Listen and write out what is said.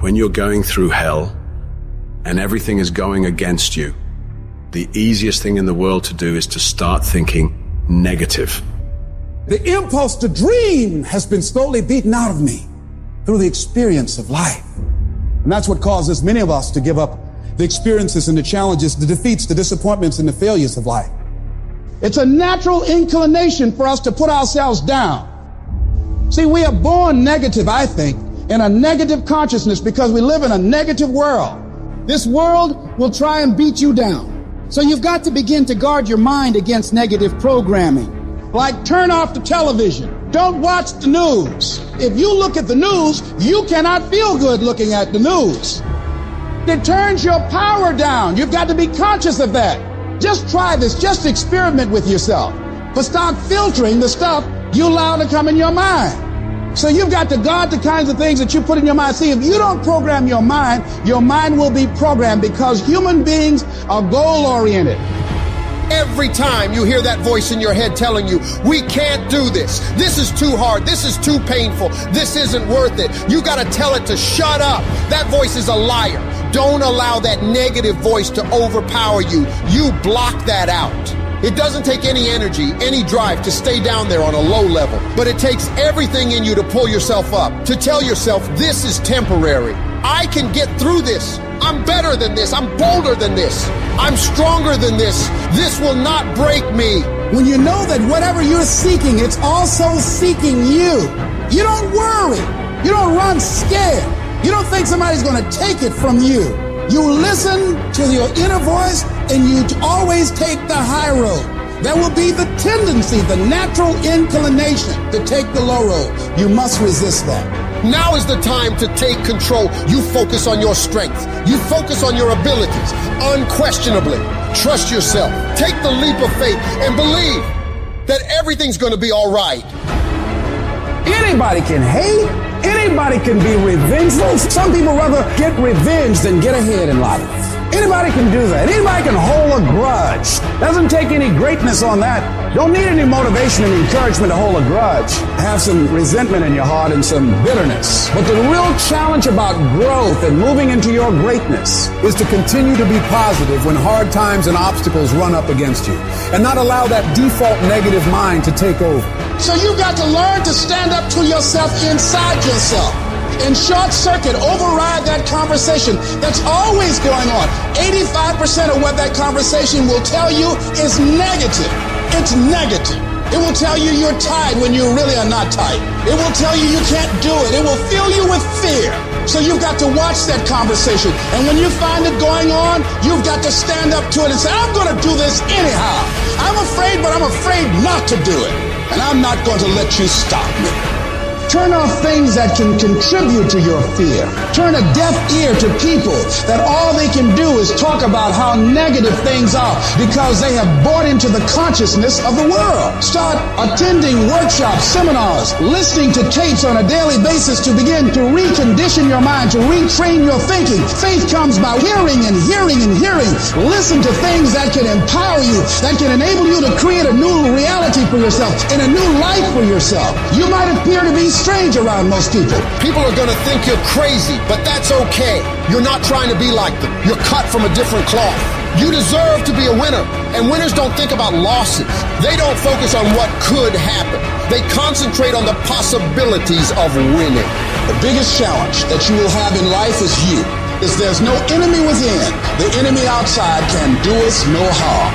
When you're going through hell and everything is going against you, the easiest thing in the world to do is to start thinking negative. The impulse to dream has been slowly beaten out of me through the experience of life. And that's what causes many of us to give up the experiences and the challenges, the defeats, the disappointments, and the failures of life. It's a natural inclination for us to put ourselves down. See, we are born negative, I think, in a negative consciousness because we live in a negative world. This world will try and beat you down. So you've got to begin to guard your mind against negative programming. Like turn off the television. Don't watch the news. If you look at the news, you cannot feel good looking at the news. It turns your power down. You've got to be conscious of that. Just try this. Just experiment with yourself. But start filtering the stuff you allow to come in your mind. So you've got to guard the kinds of things that you put in your mind. See, if you don't program your mind will be programmed because human beings are goal-oriented. Every time you hear that voice in your head telling you, we can't do this. This is too hard. This is too painful. This isn't worth it. You got to tell it to shut up. That voice is a liar. Don't allow that negative voice to overpower you. You block that out. It doesn't take any energy, any drive to stay down there on a low level, but it takes everything in you to pull yourself up, to tell yourself this is temporary. I can get through this. I'm better than this. I'm bolder than this. I'm stronger than this. This will not break me. When you know that whatever you're seeking, it's also seeking you. You don't worry. You don't run scared. You don't think somebody's going to take it from you. You listen to your inner voice and you always take the high road. There will be the tendency, the natural inclination to take the low road. You must resist that. Now is the time to take control. You focus on your strength. You focus on your abilities. Unquestionably, trust yourself. Take the leap of faith and believe that everything's going to be all right. Anybody can hate. Anybody can be revengeful. Some people rather get revenge than get ahead in life. Anybody can do that. Anybody can hold a grudge. Doesn't take any greatness on that. Don't need any motivation and encouragement to hold a grudge. Have some resentment in your heart and some bitterness. But the real challenge about growth and moving into your greatness is to continue to be positive when hard times and obstacles run up against you, and not allow that default negative mind to take over. So you've got to learn to stand up to yourself inside yourself and short circuit, override that conversation that's always going on. 85% of what that conversation will tell you is negative. It's negative. It will tell you you're tired when you really are not tired. It will tell you you can't do it. It will fill you with fear. So you've got to watch that conversation. And when you find it going on, you've got to stand up to it and say, I'm going to do this anyhow. I'm afraid, but I'm afraid not to do it. And I'm not going to let you stop me. Turn off things that can contribute to your fear. Turn a deaf ear to people that all they can do is talk about how negative things are because they have bought into the consciousness of the world. Start attending workshops, seminars, listening to tapes on a daily basis to begin to recondition your mind, to retrain your thinking. Faith comes by hearing and hearing and hearing. Listen to things that can empower you, that can enable you to create a new reality for yourself and a new life for yourself. You might appear to be strange around most people. People are going to think you're crazy, but that's okay. You're not trying to be like them. You're cut from a different cloth. You deserve to be a winner. And winners don't think about losses. They don't focus on what could happen. They concentrate on the possibilities of winning. The biggest challenge that you will have in life is you. Is there's no enemy within. The enemy outside can do us no harm.